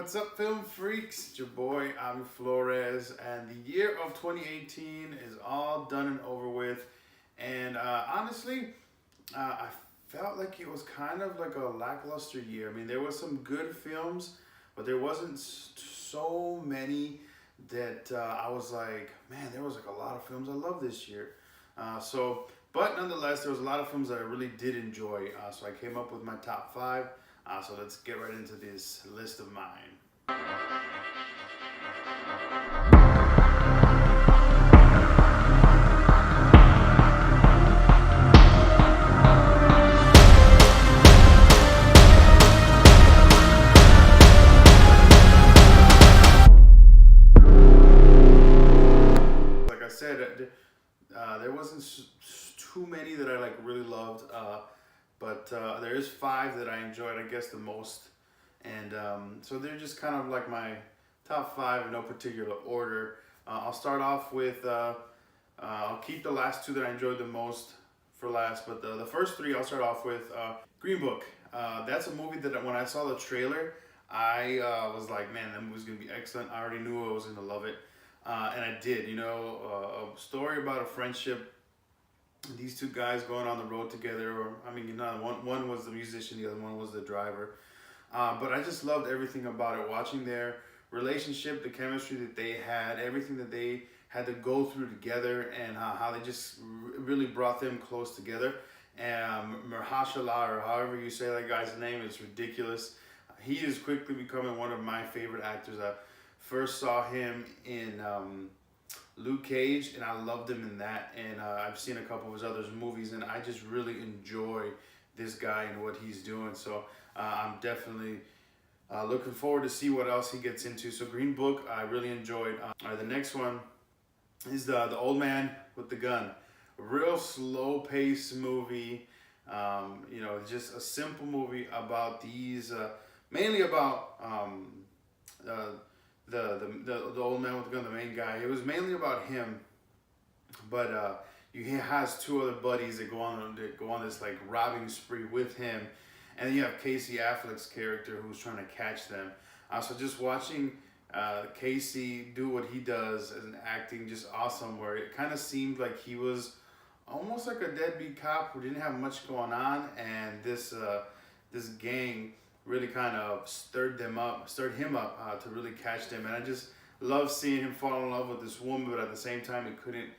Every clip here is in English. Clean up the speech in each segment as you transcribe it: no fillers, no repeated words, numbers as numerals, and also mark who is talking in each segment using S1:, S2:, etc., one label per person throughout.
S1: what's up, film freaks? It's your boy Avi Flores, and the year of 2018 is all done and over with. And honestly, I felt like it was kind of like a lackluster year. I mean, there was some good films, but there wasn't so many that I was like, man, there was like a lot of films I love this year. But nonetheless, there was a lot of films that I really did enjoy. So I came up with my top five. So let's get right into this list of mine. Like I said, there wasn't too many that I like really loved, but there is five that I enjoyed, I guess, the most, and so they're just kind of like my top five in no particular order. I'll start off with I'll keep the last two that I enjoyed the most for last, but the first three I'll start off with Green Book. That's a movie that when I saw the trailer, I was like, man, that movie's gonna be excellent. I already knew I was gonna love it. And I did, a story about a friendship. These two guys going on the road together, or I mean, one was the musician, the other one was the driver. But I just loved everything about it. Watching their relationship, the chemistry that they had, everything that they had to go through together, and how they just really brought them close together. And Mahershala, or however you say that guy's name, is ridiculous. He is quickly becoming one of my favorite actors. I first saw him in Luke Cage, and I loved him in that. And I've seen a couple of his other movies, and I just really enjoy this guy and what he's doing. So I'm definitely looking forward to see what else he gets into. So Green Book, I really enjoyed. The next one is the Old Man with the Gun. A real slow-paced movie. Just a simple movie about these, mainly about the old man with the gun, the main guy. It was mainly about him, but he has two other buddies that go on this like robbing spree with him, and then you have Casey Affleck's character who's trying to catch them. So just watching Casey do what he does as an acting, just awesome. Where it kind of seemed like he was almost like a deadbeat cop who didn't have much going on, and this gang really kind of stirred him up to really catch them. And I just love seeing him fall in love with this woman, but at the same time he couldn't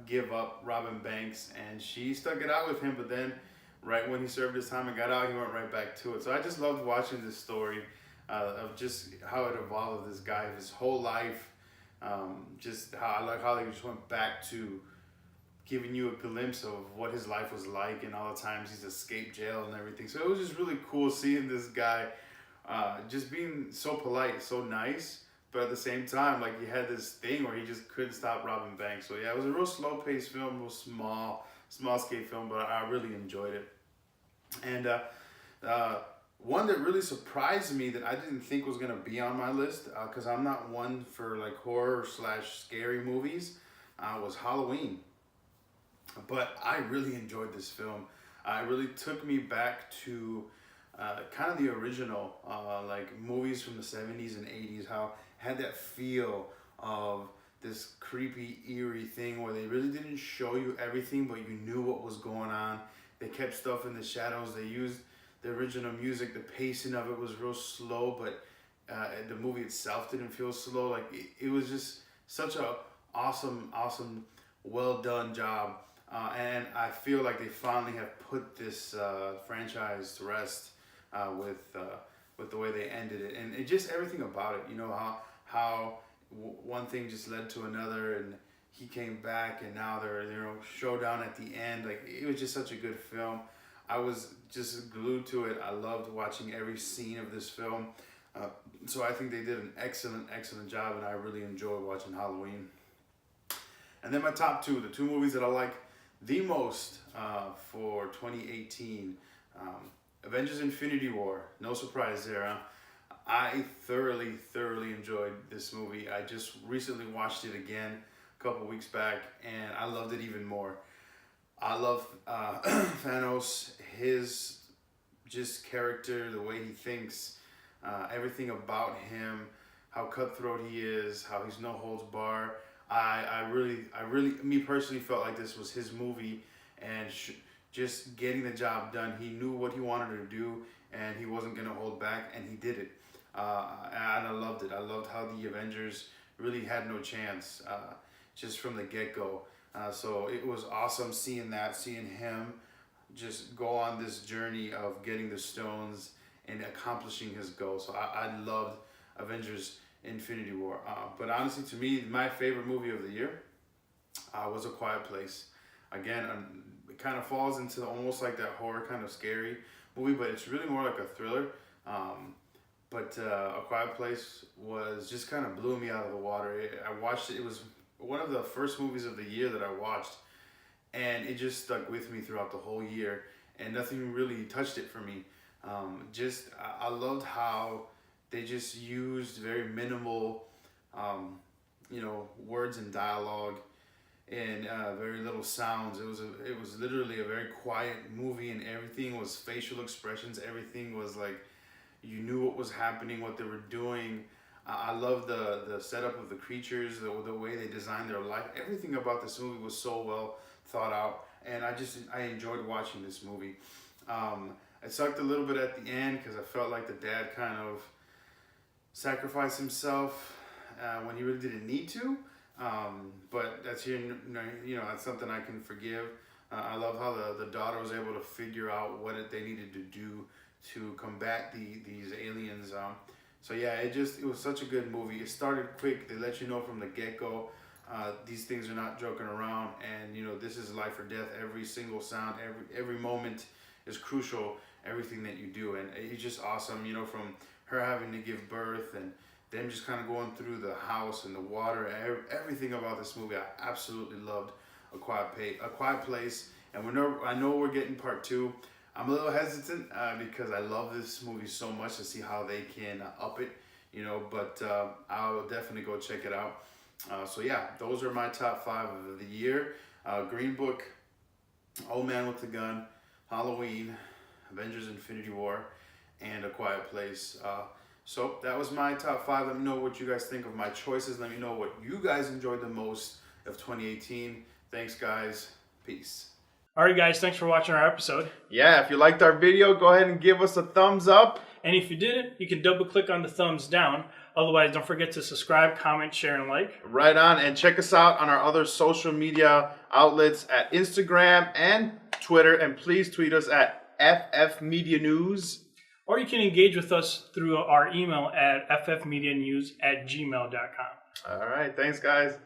S1: give up robbing banks, and she stuck it out with him. But then right when he served his time and got out, he went right back to it. So I just loved watching this story of just how it evolved with this guy, his whole life. Just how I like how they just went back to giving you a glimpse of what his life was like and all the times he's escaped jail and everything. So it was just really cool seeing this guy just being so polite, so nice, but at the same time, like, he had this thing where he just couldn't stop robbing banks. So yeah, it was a real slow-paced film, real small-scale film, but I really enjoyed it. And one that really surprised me that I didn't think was gonna be on my list, because I'm not one for like horror / scary movies, was Halloween. But I really enjoyed this film. It really took me back to kind of the original like movies from the 70s and 80s, how it had that feel of this creepy, eerie thing where they really didn't show you everything, but you knew what was going on. They kept stuff in the shadows. They used the original music. The pacing of it was real slow, but the movie itself didn't feel slow. Like, it was just such a awesome, well done job. And I feel like they finally have put this franchise to rest with the way they ended it, and just everything about it. How one thing just led to another, and he came back, and now they're showdown at the end. Like, it was just such a good film. I was just glued to it. I loved watching every scene of this film. So I think they did an excellent job, and I really enjoyed watching Halloween. And then my top two, the two movies that I like the most for 2018, Avengers Infinity War. No surprise there, huh? I thoroughly enjoyed this movie. I just recently watched it again a couple weeks back, and I loved it even more. I love Thanos, his just character, the way he thinks, everything about him, how cutthroat he is, how he's no holds bar. I really, me personally felt like this was his movie, and just getting the job done. He knew what he wanted to do, and he wasn't gonna hold back, and he did it. And I loved it. I loved how the Avengers really had no chance, just from the get-go. So it was awesome seeing that, seeing him just go on this journey of getting the stones and accomplishing his goal. So I loved Avengers Infinity War. But honestly, to me, my favorite movie of the year was A Quiet Place. Again, it kind of falls into almost like that horror kind of scary movie, but it's really more like a thriller. But A Quiet Place was just kind of blew me out of the water. I watched it. It was one of the first movies of the year that I watched, and it just stuck with me throughout the whole year, and nothing really touched it for me. I loved how they just used very minimal, words and dialogue, and very little sounds. It was literally a very quiet movie, and everything was facial expressions. Everything was like you knew what was happening, what they were doing. I love the setup of the creatures, the way they designed their life. Everything about this movie was so well thought out, and I enjoyed watching this movie. It sucked a little bit at the end because I felt like the dad kind of sacrificed himself when he really didn't need to. But that's that's something I can forgive. I love how the daughter was able to figure out what they needed to do to combat these aliens. So yeah, it was such a good movie. It started quick. They let you know from the get-go, these things are not joking around, and this is life or death. Every single sound, every moment is crucial. Everything that you do, and it's just awesome. From her having to give birth, and them just kind of going through the house and the water. Everything about this movie, I absolutely loved. A Quiet Place, and I know we're getting part 2. I'm a little hesitant because I love this movie so much to see how they can up it, but I'll definitely go check it out. So yeah, those are my top 5 of the year. Green Book, Old Man with the Gun, Halloween, Avengers Infinity War, and A Quiet Place. So that was my top 5. Let me know what you guys think of my choices. Let me know what you guys enjoyed the most of 2018. Thanks, guys. Peace.
S2: All right, guys, thanks for watching our episode.
S1: Yeah, if you liked our video, go ahead and give us a thumbs up.
S2: And if you didn't, you can double click on the thumbs down. Otherwise, don't forget to subscribe, comment, share, and like.
S1: Right on. And check us out on our other social media outlets at Instagram and Twitter. And please tweet us at FF Media News.
S2: Or you can engage with us through our email at ffmedianews@gmail.com.
S1: All right. Thanks, guys.